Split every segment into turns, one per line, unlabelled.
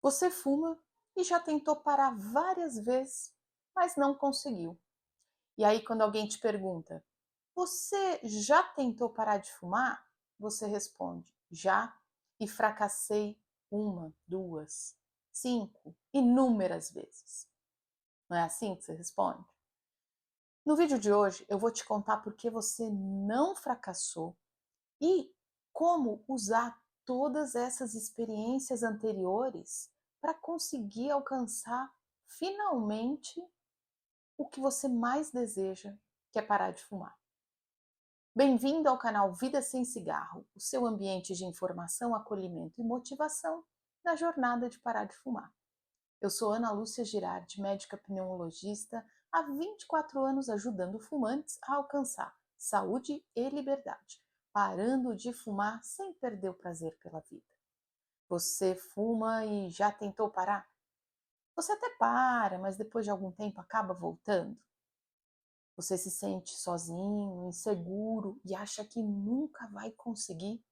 Você fuma e já tentou parar várias vezes, mas não conseguiu. E aí, quando alguém te pergunta: "Você já tentou parar de fumar?", você responde: "Já, e fracassei uma, 2, 5, inúmeras vezes". Não é assim que você responde? No vídeo de hoje, eu vou te contar por que você não fracassou e como usar todas essas experiências anteriores para conseguir alcançar finalmente o que você mais deseja, que é parar de fumar. Bem-vindo ao canal Vida Sem Cigarro, o seu ambiente de informação, acolhimento e motivação na jornada de parar de fumar. Eu sou Ana Lúcia Girardi, médica pneumologista, há 24 anos ajudando fumantes a alcançar saúde e liberdade, parando de fumar sem perder o prazer pela vida. Você fuma e já tentou parar? Você até para, mas depois de algum tempo acaba voltando. Você se sente sozinho, inseguro e acha que nunca vai conseguir.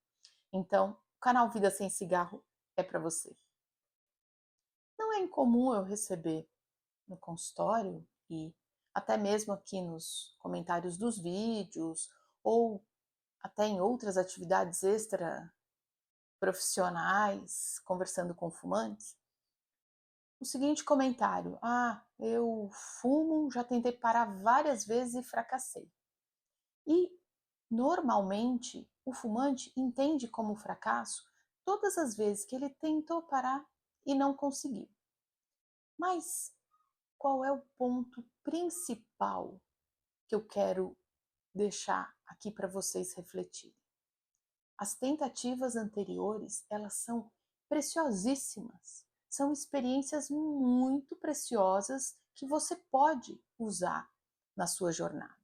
Então, o canal Vida Sem Cigarro é para você. Não é incomum eu receber no consultório e até mesmo aqui nos comentários dos vídeos ou até em outras atividades extra profissionais, conversando com fumantes, o seguinte comentário: "Ah, eu fumo, já tentei parar várias vezes e fracassei". E normalmente o fumante entende como fracasso todas as vezes que ele tentou parar e não conseguiu. Mas qual é o ponto principal que eu quero deixar aqui para vocês refletirem? As tentativas anteriores, elas são preciosíssimas. São experiências muito preciosas que você pode usar na sua jornada.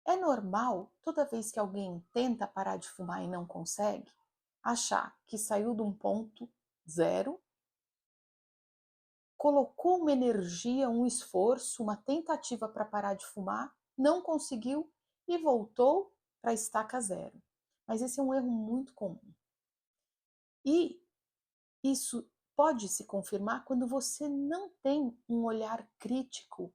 É normal, toda vez que alguém tenta parar de fumar e não consegue, achar que saiu de um ponto zero, colocou uma energia, um esforço, uma tentativa para parar de fumar, não conseguiu e voltou para a estaca zero. Mas esse é um erro muito comum. E isso pode se confirmar quando você não tem um olhar crítico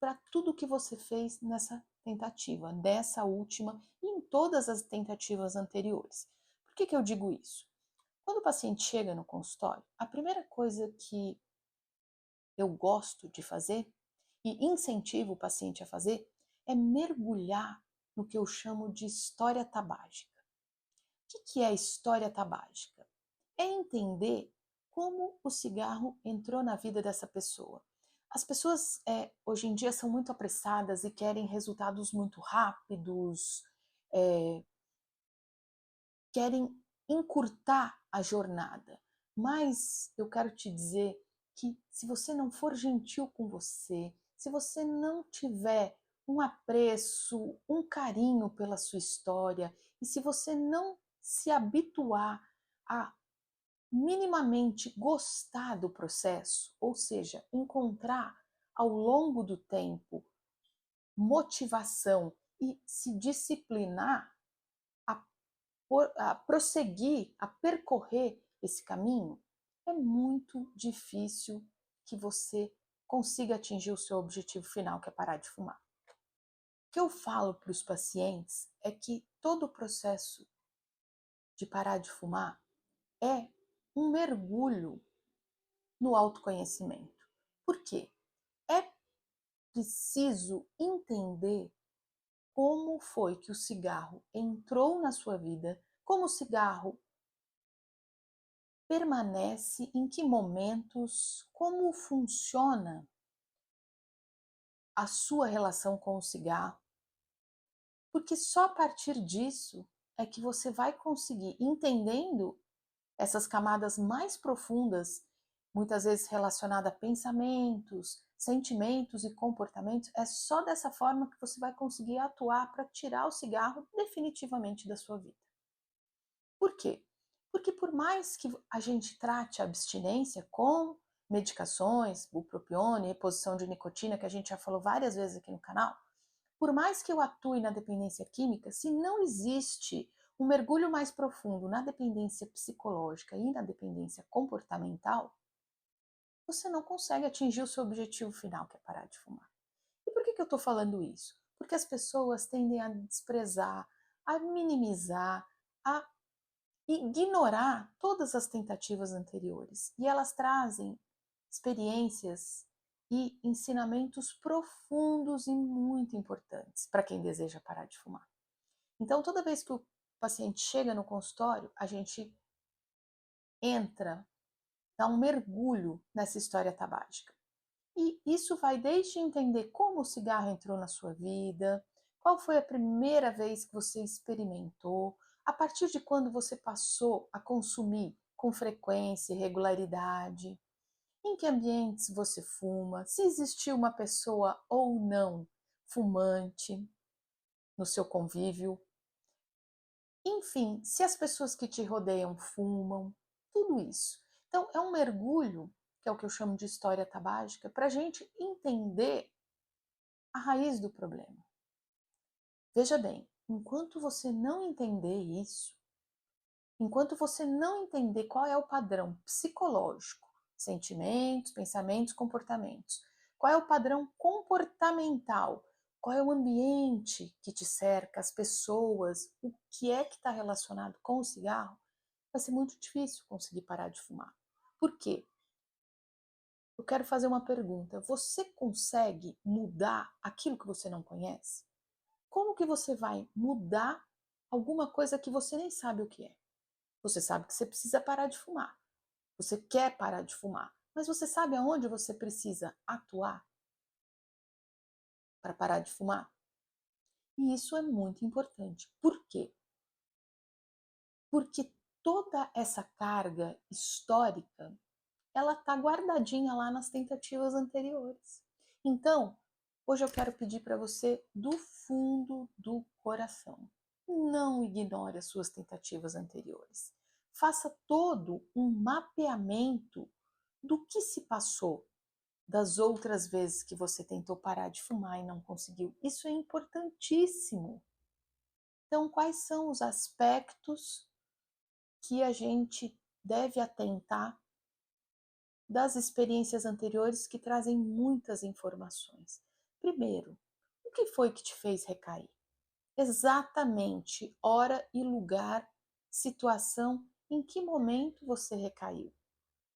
para tudo que você fez nessa tentativa, nessa última e em todas as tentativas anteriores. Por que eu digo isso? Quando o paciente chega no consultório, a primeira coisa que eu gosto de fazer e incentivo o paciente a fazer é mergulhar no que eu chamo de história tabágica. O que é a história tabágica? É entender como o cigarro entrou na vida dessa pessoa. As pessoas hoje em dia são muito apressadas e querem resultados muito rápidos, é, querem encurtar a jornada. Mas eu quero te dizer que se você não for gentil com você, se você não tiver um apreço, um carinho pela sua história, e se você não se habituar a minimamente gostar do processo, ou seja, encontrar ao longo do tempo motivação e se disciplinar a, a prosseguir, a percorrer esse caminho, é muito difícil que você consiga atingir o seu objetivo final, que é parar de fumar. O que eu falo para os pacientes é que todo o processo de parar de fumar é um mergulho no autoconhecimento. Por quê? É preciso entender como foi que o cigarro entrou na sua vida, como o cigarro permanece, em que momentos, como funciona a sua relação com o cigarro, porque só a partir disso é que você vai conseguir, entendendo essas camadas mais profundas, muitas vezes relacionadas a pensamentos, sentimentos e comportamentos, é só dessa forma que você vai conseguir atuar para tirar o cigarro definitivamente da sua vida. Por quê? Porque por mais que a gente trate a abstinência com medicações, bupropiona, reposição de nicotina, que a gente já falou várias vezes aqui no canal, por mais que eu atue na dependência química, se não existe um mergulho mais profundo na dependência psicológica e na dependência comportamental, você não consegue atingir o seu objetivo final, que é parar de fumar. E por que eu estou falando isso? Porque as pessoas tendem a desprezar, a minimizar, a ignorar todas as tentativas anteriores. E elas trazem experiências e ensinamentos profundos e muito importantes para quem deseja parar de fumar. Então, toda vez que o paciente chega no consultório, a gente entra, dá um mergulho nessa história tabágica. E isso vai desde entender como o cigarro entrou na sua vida, qual foi a primeira vez que você experimentou, a partir de quando você passou a consumir com frequência e regularidade, em que ambientes você fuma, se existiu uma pessoa ou não fumante no seu convívio, enfim, se as pessoas que te rodeiam fumam, tudo isso. Então, é um mergulho, que é o que eu chamo de história tabágica, para a gente entender a raiz do problema. Veja bem, enquanto você não entender isso, enquanto você não entender qual é o padrão psicológico, sentimentos, pensamentos, comportamentos, qual é o padrão comportamental, qual é o ambiente que te cerca, as pessoas, o que é que está relacionado com o cigarro, vai ser muito difícil conseguir parar de fumar. Por quê? Eu quero fazer uma pergunta. Você consegue mudar aquilo que você não conhece? Como que você vai mudar alguma coisa que você nem sabe o que é? Você sabe que você precisa parar de fumar. Você quer parar de fumar. Mas você sabe aonde você precisa atuar para parar de fumar? E isso é muito importante. Por quê? Porque toda essa carga histórica, ela está guardadinha lá nas tentativas anteriores. Então, hoje eu quero pedir para você do fundo do coração. Não ignore as suas tentativas anteriores. Faça todo um mapeamento do que se passou das outras vezes que você tentou parar de fumar e não conseguiu. Isso é importantíssimo. Então, quais são os aspectos que a gente deve atentar das experiências anteriores que trazem muitas informações? Primeiro, o que foi que te fez recair? Exatamente hora e lugar, situação, em que momento você recaiu?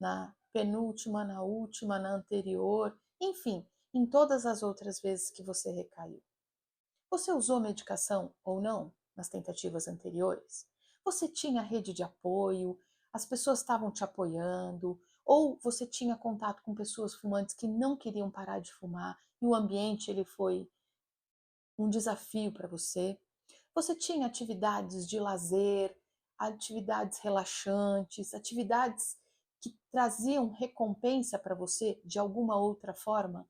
Na penúltima, na última, na anterior, enfim, em todas as outras vezes que você recaiu. Você usou medicação ou não nas tentativas anteriores? Você tinha rede de apoio? As pessoas estavam te apoiando? Ou você tinha contato com pessoas fumantes que não queriam parar de fumar e o ambiente ele foi um desafio para você? Você tinha atividades de lazer, atividades relaxantes, atividades que traziam recompensa para você de alguma outra forma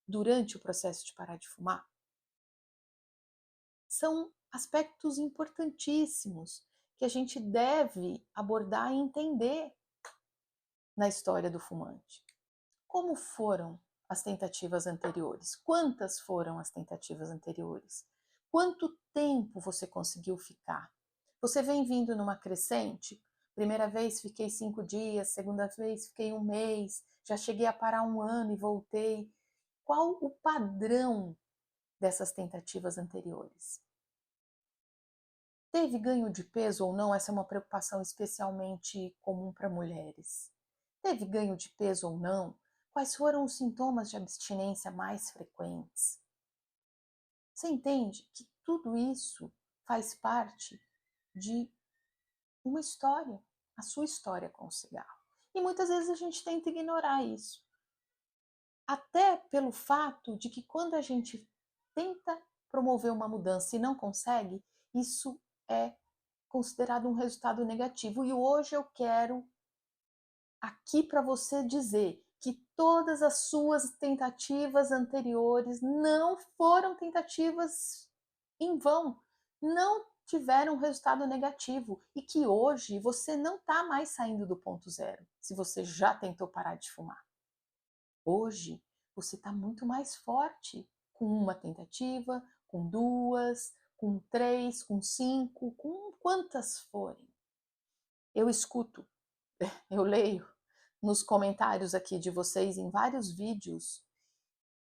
durante o processo de parar de fumar? São aspectos importantíssimos que a gente deve abordar e entender na história do fumante. Como foram as tentativas anteriores? Quantas foram as tentativas anteriores? Quanto tempo você conseguiu ficar? Você vem vindo numa crescente? Primeira vez fiquei 5 dias, segunda vez fiquei um mês, já cheguei a parar um ano e voltei. Qual o padrão dessas tentativas anteriores? Teve ganho de peso ou não? Essa é uma preocupação especialmente comum para mulheres. Teve ganho de peso ou não? Quais foram os sintomas de abstinência mais frequentes? Você entende que tudo isso faz parte de uma história, a sua história com o cigarro. E muitas vezes a gente tenta ignorar isso. Até pelo fato de que quando a gente tenta promover uma mudança e não consegue, isso é considerado um resultado negativo. E hoje eu quero aqui para você dizer que todas as suas tentativas anteriores não foram tentativas em vão, não tiveram resultado negativo e que hoje você não está mais saindo do ponto zero, se você já tentou parar de fumar. Hoje você está muito mais forte com uma tentativa, com duas, com 3, com 5, com quantas forem. Eu escuto, eu leio nos comentários aqui de vocês em vários vídeos: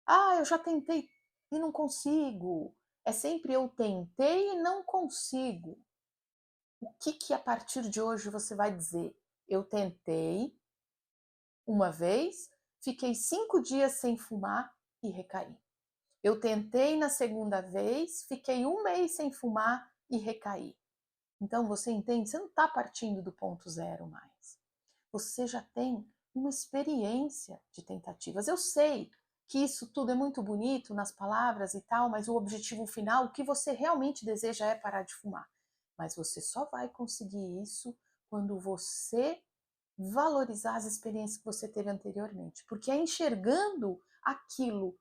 "Ah, eu já tentei e não consigo". É sempre eu tentei e não consigo. O que que a partir de hoje você vai dizer? Eu tentei uma vez, fiquei 5 dias sem fumar e recaí. Eu tentei na segunda vez, fiquei 1 mês sem fumar e recaí. Então você entende? Você não está partindo do ponto zero mais. Você já tem uma experiência de tentativas. Eu sei que isso tudo é muito bonito nas palavras e tal, mas o objetivo final, o que você realmente deseja é parar de fumar. Mas você só vai conseguir isso quando você valorizar as experiências que você teve anteriormente. Porque é enxergando aquilo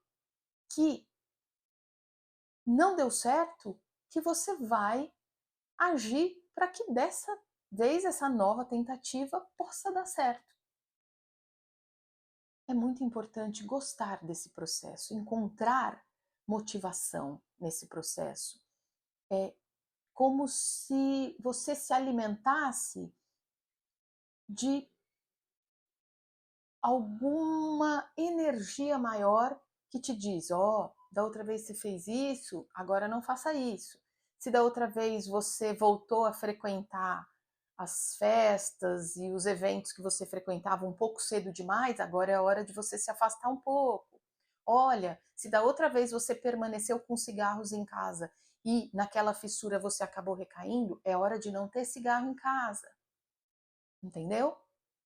que não deu certo que você vai agir para que dessa vez essa nova tentativa possa dar certo. É muito importante gostar desse processo, encontrar motivação nesse processo. É como se você se alimentasse de alguma energia maior que te diz: ó, da outra vez você fez isso, agora não faça isso. Se da outra vez você voltou a frequentar as festas e os eventos que você frequentava um pouco cedo demais, agora é a hora de você se afastar um pouco. Olha, se da outra vez você permaneceu com cigarros em casa e naquela fissura você acabou recaindo, é hora de não ter cigarro em casa. Entendeu?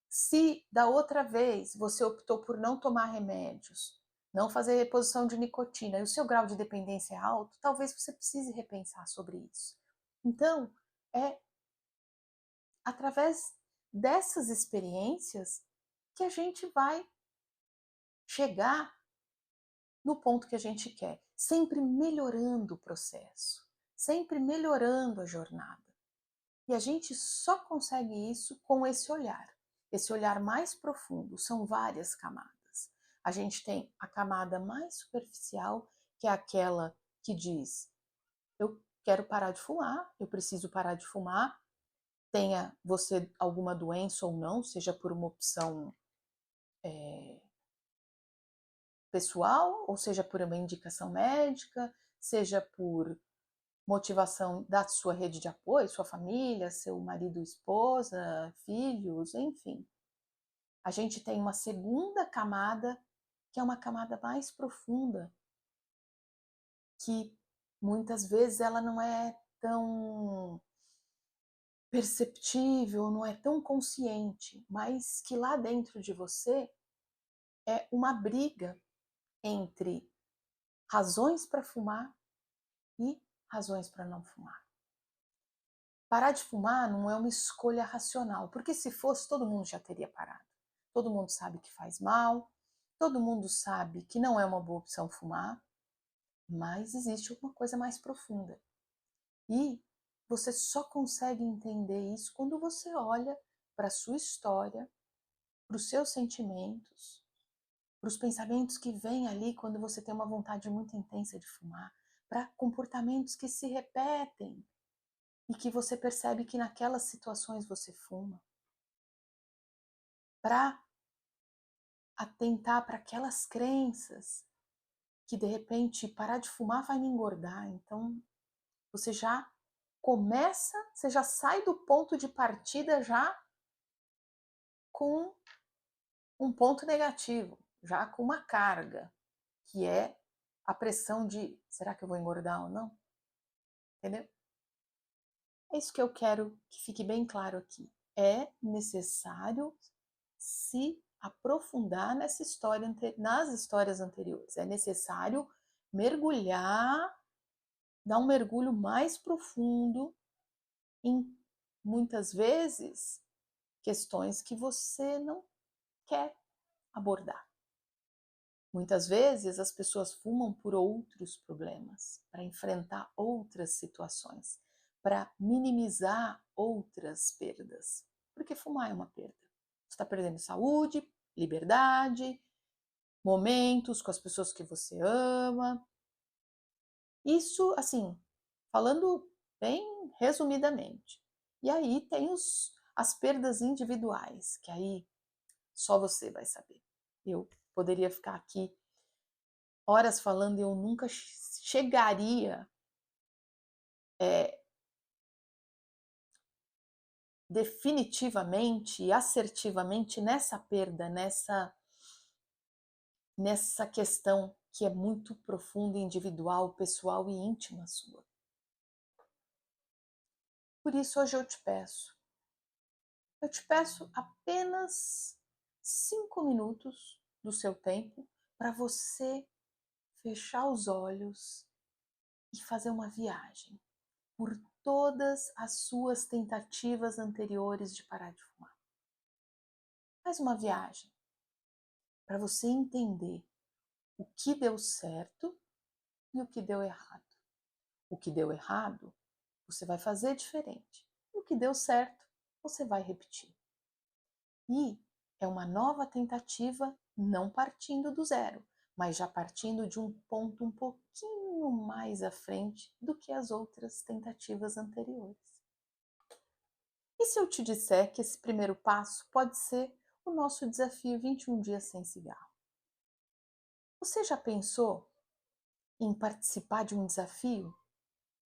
Se da outra vez você optou por não tomar remédios, não fazer reposição de nicotina e o seu grau de dependência é alto, talvez você precise repensar sobre isso. Então, é através dessas experiências que a gente vai chegar no ponto que a gente quer, sempre melhorando o processo, sempre melhorando a jornada. E a gente só consegue isso com esse olhar mais profundo. São várias camadas. A gente tem a camada mais superficial, que é aquela que diz: eu quero parar de fumar, eu preciso parar de fumar, tenha você alguma doença ou não, seja por uma opção pessoal, ou seja por uma indicação médica, seja por motivação da sua rede de apoio, sua família, seu marido, esposa, filhos, enfim. A gente tem uma segunda camada, que é uma camada mais profunda, que muitas vezes ela não é tão perceptível, não é tão consciente, mas que lá dentro de você é uma briga entre razões para fumar e razões para não fumar. Parar de fumar não é uma escolha racional, porque se fosse, todo mundo já teria parado. Todo mundo sabe que faz mal, todo mundo sabe que não é uma boa opção fumar, mas existe uma coisa mais profunda. E você só consegue entender isso quando você olha para a sua história, para os seus sentimentos, para os pensamentos que vêm ali quando você tem uma vontade muito intensa de fumar, para comportamentos que se repetem e que você percebe que naquelas situações você fuma, para atentar para aquelas crenças que de repente parar de fumar vai me engordar. Então você já começa, você já sai do ponto de partida já com um ponto negativo, já com uma carga, que é a pressão de será que eu vou engordar ou não? Entendeu? É isso que eu quero que fique bem claro aqui. É necessário se aprofundar nessa história, nas histórias anteriores. É necessário mergulhar, dar um mergulho mais profundo em, muitas vezes, questões que você não quer abordar. Muitas vezes as pessoas fumam por outros problemas, para enfrentar outras situações, para minimizar outras perdas. Porque fumar é uma perda. Você está perdendo saúde, liberdade, momentos com as pessoas que você ama. Isso, assim, falando bem resumidamente. E aí tem as perdas individuais, que aí só você vai saber. Eu poderia ficar aqui horas falando e eu nunca chegaria definitivamente e assertivamente nessa perda, nessa questão que é muito profunda, individual, pessoal e íntima sua. Por isso hoje eu te peço apenas 5 minutos do seu tempo para você fechar os olhos e fazer uma viagem por todas as suas tentativas anteriores de parar de fumar. Faz uma viagem para você entender o que deu certo e o que deu errado. O que deu errado, você vai fazer diferente. E o que deu certo, você vai repetir. E é uma nova tentativa, não partindo do zero, mas já partindo de um ponto um pouquinho mais à frente do que as outras tentativas anteriores. E se eu te disser que esse primeiro passo pode ser o nosso desafio 21 dias sem cigarro? Você já pensou em participar de um desafio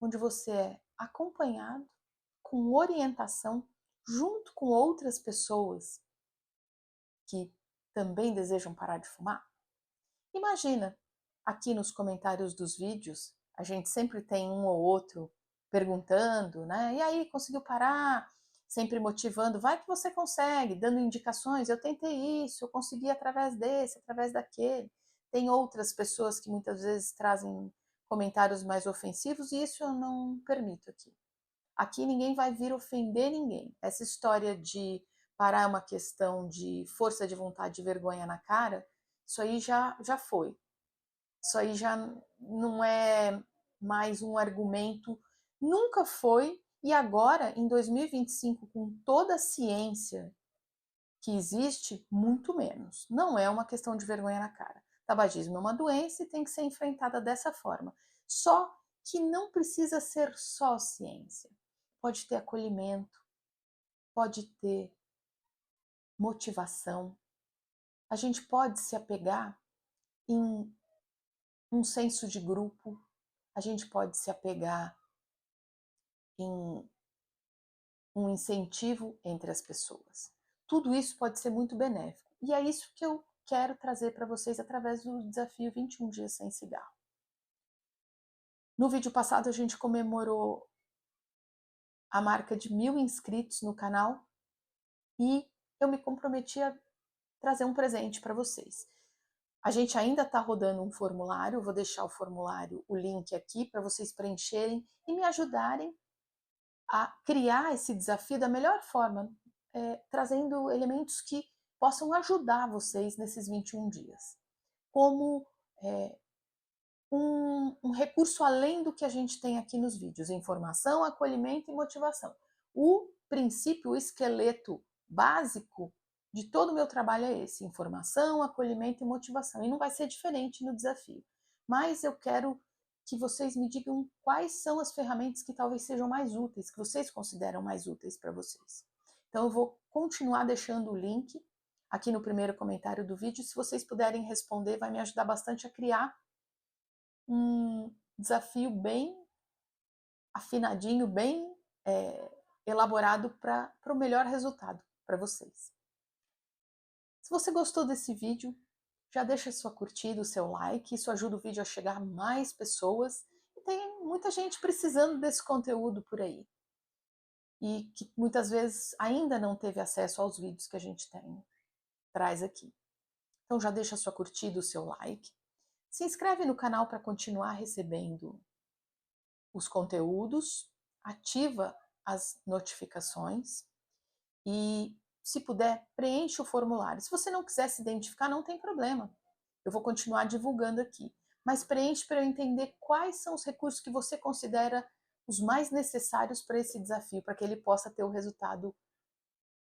onde você é acompanhado, com orientação, junto com outras pessoas que também desejam parar de fumar? Imagina, aqui nos comentários dos vídeos, a gente sempre tem um ou outro perguntando, né? E aí, conseguiu parar? Sempre motivando, vai que você consegue, dando indicações, eu tentei isso, eu consegui através desse, através daquele. Tem outras pessoas que muitas vezes trazem comentários mais ofensivos e isso eu não permito aqui. Aqui ninguém vai vir ofender ninguém. Essa história de parar é uma questão de força de vontade e vergonha na cara, isso aí já foi. Isso aí já não é mais um argumento, nunca foi, e agora, em 2025, com toda a ciência que existe, muito menos. Não é uma questão de vergonha na cara. Tabagismo é uma doença e tem que ser enfrentada dessa forma. Só que não precisa ser só ciência. Pode ter acolhimento, pode ter motivação. A gente pode se apegar em um senso de grupo, a gente pode se apegar em um incentivo entre as pessoas. Tudo isso pode ser muito benéfico. E é isso que eu quero trazer para vocês através do desafio 21 dias sem cigarro. No vídeo passado a gente comemorou a marca de 1.000 inscritos no canal e eu me comprometi a trazer um presente para vocês. A gente ainda está rodando um formulário, vou deixar o formulário, o link aqui para vocês preencherem e me ajudarem a criar esse desafio da melhor forma, trazendo elementos que possam ajudar vocês nesses 21 dias. Como um recurso além do que a gente tem aqui nos vídeos: informação, acolhimento e motivação. O princípio, o esqueleto básico de todo o meu trabalho é esse: informação, acolhimento e motivação. E não vai ser diferente no desafio. Mas eu quero que vocês me digam quais são as ferramentas que talvez sejam mais úteis, que vocês consideram mais úteis para vocês. Então eu vou continuar deixando o link aqui no primeiro comentário do vídeo. Se vocês puderem responder, vai me ajudar bastante a criar um desafio bem afinadinho, bem elaborado para o melhor resultado para vocês. Se você gostou desse vídeo, já deixa sua curtida, o seu like, isso ajuda o vídeo a chegar a mais pessoas. E tem muita gente precisando desse conteúdo por aí. E que muitas vezes ainda não teve acesso aos vídeos que a gente traz aqui. Então já deixa sua curtida, o seu like. Se inscreve no canal para continuar recebendo os conteúdos, ativa as notificações e, se puder, preenche o formulário. Se você não quiser se identificar, não tem problema. Eu vou continuar divulgando aqui. Mas preenche para eu entender quais são os recursos que você considera os mais necessários para esse desafio, para que ele possa ter o resultado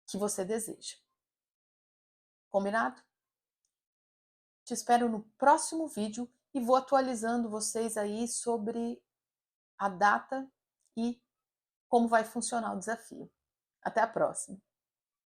que você deseja. Combinado? Te espero no próximo vídeo e vou atualizando vocês aí sobre a data e como vai funcionar o desafio. Até a próxima.